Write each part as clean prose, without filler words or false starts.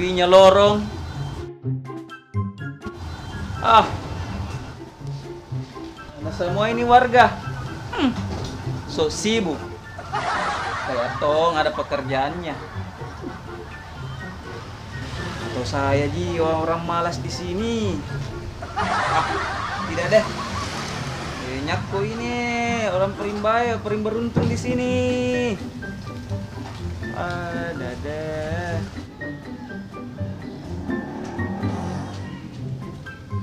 TV-nya lorong. Ah, mana semua ini warga? So sibuk. Kayak tong ada pekerjaannya. Atau saya ji orang malas di sini. Ah, tidak deh. Nyaku ini orang paling beruntung di sini. Ada deh.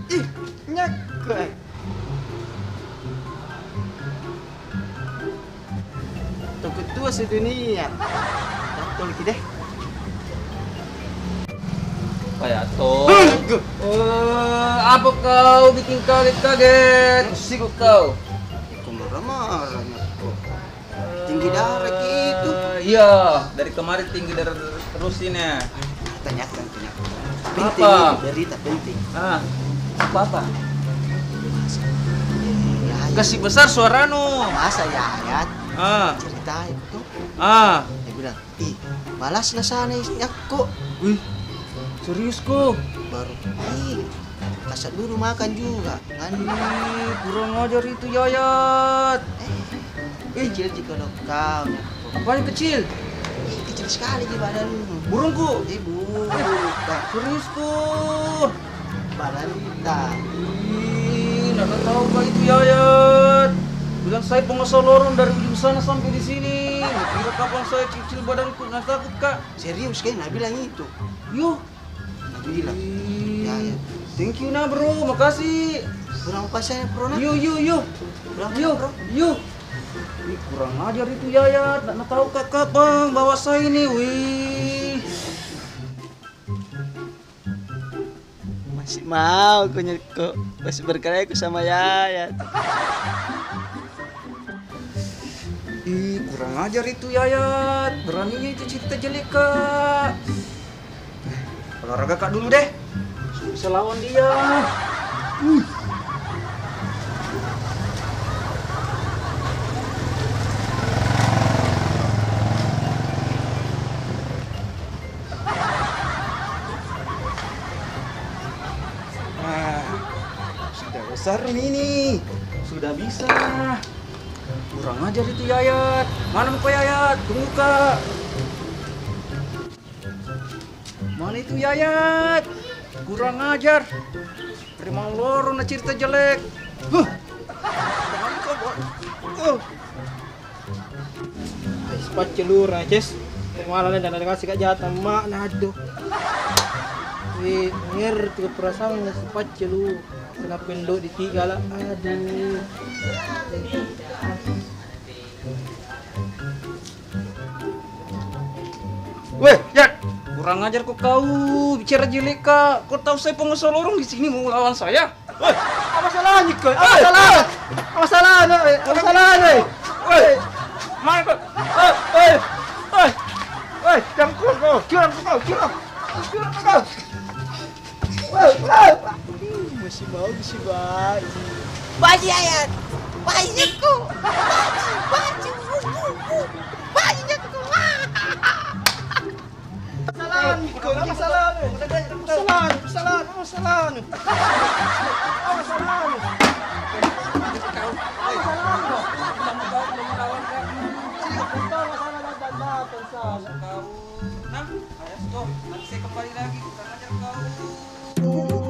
Ih, nyaku. Toko tua sedunia. Betul deh. Kayak tong. Apa kau bikin kaget-kaget? Sibuk kau. Kok marah-marah nyaku. Tinggi darah gitu. Iya, dari kemarin tinggi darah terus ini. Tanyakan. Apa? Penting itu, berita penting. Apa? Ya, Kasih besar suaranu. masa ya ayat cerita itu. Dia bilang, balaslah sana nyaku. Wih, serius kok? Baru, kasar dulu makan juga. Kurang ajar itu Yayat. Kecil jika kau. Apanya kecil? Kecil sekali di badanmu. Burungku. Bukan. Serius kok? Badan kita. Nggak tahu kah itu Yayat. Bilang saya pengusaha lorong dari ujung sana sampai di sini. Kira kapan saya kecil badanku, nggak takut kak? Serius kan? Nah bilang itu. Yuk. Nah bilang. Ya. Thank you nah bro, makasih. Kurang apa saya bro? Nah? Yuk. Berapa bro? Yuk. Ih, kurang ajar itu Yayat. Nggak tahu kakak bang bawa saya ini. Wih. Masih mau kok masih berkarya sama Yayat. Ih, kurang ajar itu Yayat. Beraninya itu cerita jelek kak. Olahraga kak dulu deh. Bisa lawan dia. Sudah besar ini. Sudah bisa. Kurang ajar itu Yayat. Mana muka Yayat? Tunggu kak. Mana itu Yayat? Kurang ajar. Terima lorong cerita jelek. Sepat celur ajes. Malah dan ada kasih kak jatah mak nado. Ngerti perasaan sepat celur. Kena pendok di tiga lah. Aduh. Weh, Yat. Kurang ajar kok kau bicara jelek kak. Kau tahu saya pengusaha lorong di sini mau lawan saya? Apa salahnya kau? Apa salahnya? Mana kau? Jangan kau. Curang kau. Masih baik. Baji Yayat. Bajiku. Baju. Bajiku. Kesalahan. Nah, ayo stop. Nanti saya kembali lagi. Kurang ajar kau.